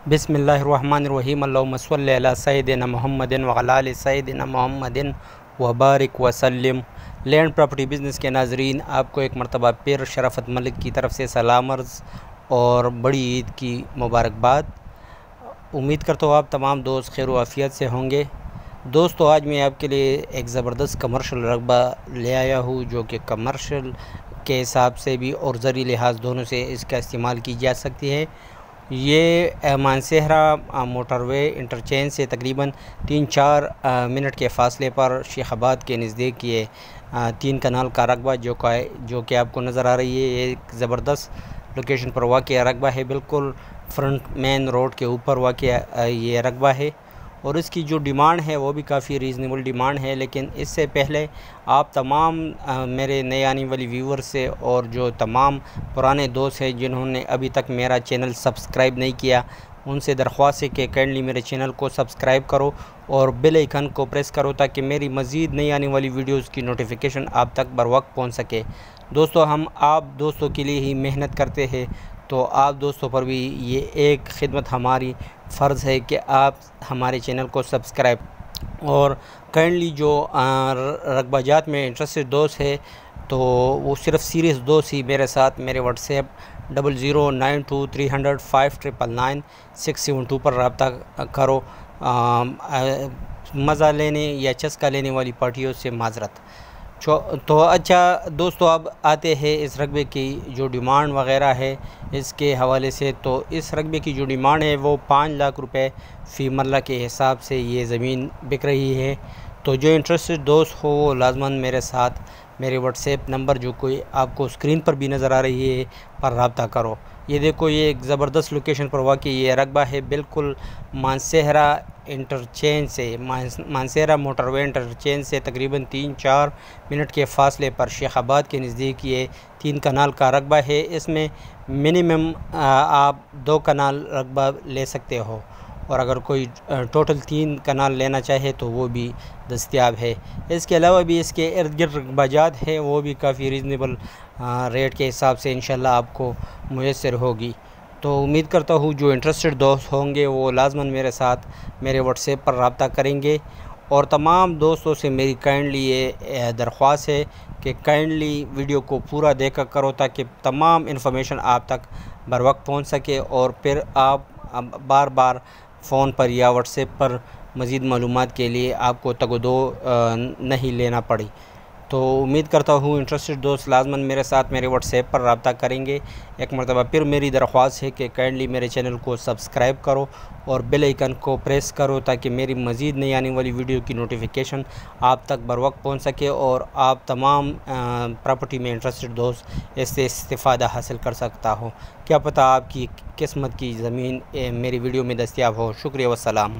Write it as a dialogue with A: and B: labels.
A: बिस्मिल्लाहिर्रहमानिर्रहीम अल्लाहुम्मा सल्लि अला सय्यिदिना मुहम्मदिन व अला आलि सय्यिदिना मुहम्मदिन व बारिक वसल्लिम। लैंड प्रॉपर्टी बिज़नेस के नाज़रीन, आपको एक मरतबा फिर शराफत मलिक की तरफ से सलाम अर्ज़ और बड़ी ईद की मुबारकबाद। उम्मीद करता हूँ आप तमाम दोस्त खैर आफ़ियत से होंगे। दोस्तों, आज मैं आपके लिए एक ज़बरदस्त कमर्शियल रकबा ले आया हूँ, जो कि कमर्शियल के हिसाब से भी और ज़री लिहाज दोनों से इसका इस्तेमाल की जा सकती है। ये मानसहरा मोटरवे इंटरचेंज से तकरीबन 3-4 मिनट के फ़ासले पर शेखाबाद के नज़दीक ये 3 कनाल का रकबा जो कि आपको नज़र आ रही है, ये एक ज़बरदस्त लोकेशन पर वाक़या रकबा है। बिल्कुल फ्रंट मेन रोड के ऊपर वाक़या ये रकबा है और इसकी जो डिमांड है वो भी काफ़ी रीज़नेबल डिमांड है। लेकिन इससे पहले आप तमाम मेरे नए आने वाली व्यूवर से और जो तमाम पुराने दोस्त हैं जिन्होंने अभी तक मेरा चैनल सब्सक्राइब नहीं किया, उनसे दरख्वास्त है कि काइंडली मेरे चैनल को सब्सक्राइब करो और बेल आइकन को प्रेस करो ताकि मेरी मज़ीद नई आने वाली वीडियोज़ की नोटिफिकेशन आप तक बर वक्त पहुँच सके। दोस्तों, हम आप दोस्तों के लिए ही मेहनत करते हैं, तो आप दोस्तों पर भी ये एक खिदमत हमारी फ़र्ज़ है कि आप हमारे चैनल को सब्सक्राइब और काइंडली जो रकबाजात में इंटरेस्टेड दोस्त है तो वो सिर्फ़ सीरियस दोस्त ही मेरे साथ मेरे व्हाट्सएप 0092305999 पर रब्ता करो। मज़ा लेने या चस्का लेने वाली पार्टियों से माज़रत। तो अच्छा दोस्तों, अब आते हैं इस रकबे की जो डिमांड वग़ैरह है इसके हवाले से। तो इस रकबे की जो डिमांड है वो 5 लाख रुपए फ़ी मरला के हिसाब से ये ज़मीन बिक रही है। तो जो इंटरेस्टेड दोस्त हो वो लाजमन मेरे साथ मेरे व्हाट्सएप नंबर जो कोई आपको स्क्रीन पर भी नज़र आ रही है पर रब्ता करो। ये देखो, ये एक ज़बरदस्त लोकेशन पर वाक़ई ये रकबा है, बिल्कुल मानसहरा इंटरचेंज से मानसहरा मोटरवे इंटरचेंज से तकरीबन 3-4 मिनट के फ़ासले पर शेखाबाद के नज़दीक ये 3 कनाल का रकबा है। इसमें मिनिमम आप 2 कनाल रकबा ले सकते हो और अगर कोई टोटल 3 कनाल लेना चाहे तो वो भी दस्तयाब है। इसके अलावा भी इसके इर्द गिर्द रकबाजात है वो भी काफ़ी रीज़नेबल रेट के हिसाब से इंशाल्लाह आपको मुयस्सर होगी। तो उम्मीद करता हूँ जो इंटरेस्टेड दोस्त होंगे वो लाजमन मेरे साथ मेरे व्हाट्सएप पर रब्ता करेंगे। और तमाम दोस्तों से मेरी काइंडली ये दरख्वास्त है कि काइंडली वीडियो को पूरा देखा करो ताकि तमाम इन्फॉर्मेशन आप तक बर वक्त पहुँच सके और फिर आप बार बार फ़ोन पर या व्हाट्सएप पर मज़ीद मालूमात के लिए आपको तगदो नहीं लेना पड़ी। तो उम्मीद करता हूँ इंटरेस्टेड दोस्त लाजमन मेरे साथ मेरे व्हाट्सएप पर रब्ता करेंगे। एक मरतबा फिर मेरी दरख्वास्त है कि काइंडली मेरे चैनल को सब्सक्राइब करो और बेल आइकन को प्रेस करो ताकि मेरी मज़ीद नई आने वाली वीडियो की नोटिफिकेशन आप तक बर वक्त पहुँच सके और आप तमाम प्रॉपर्टी में इंटरेस्टेड दोस्त इससे इस्तिफ़ादा हासिल कर सकता हो। क्या पता आपकी किस्मत की ज़मीन मेरी वीडियो में दस्तयाब हो। शुक्रिया, वस्सलाम।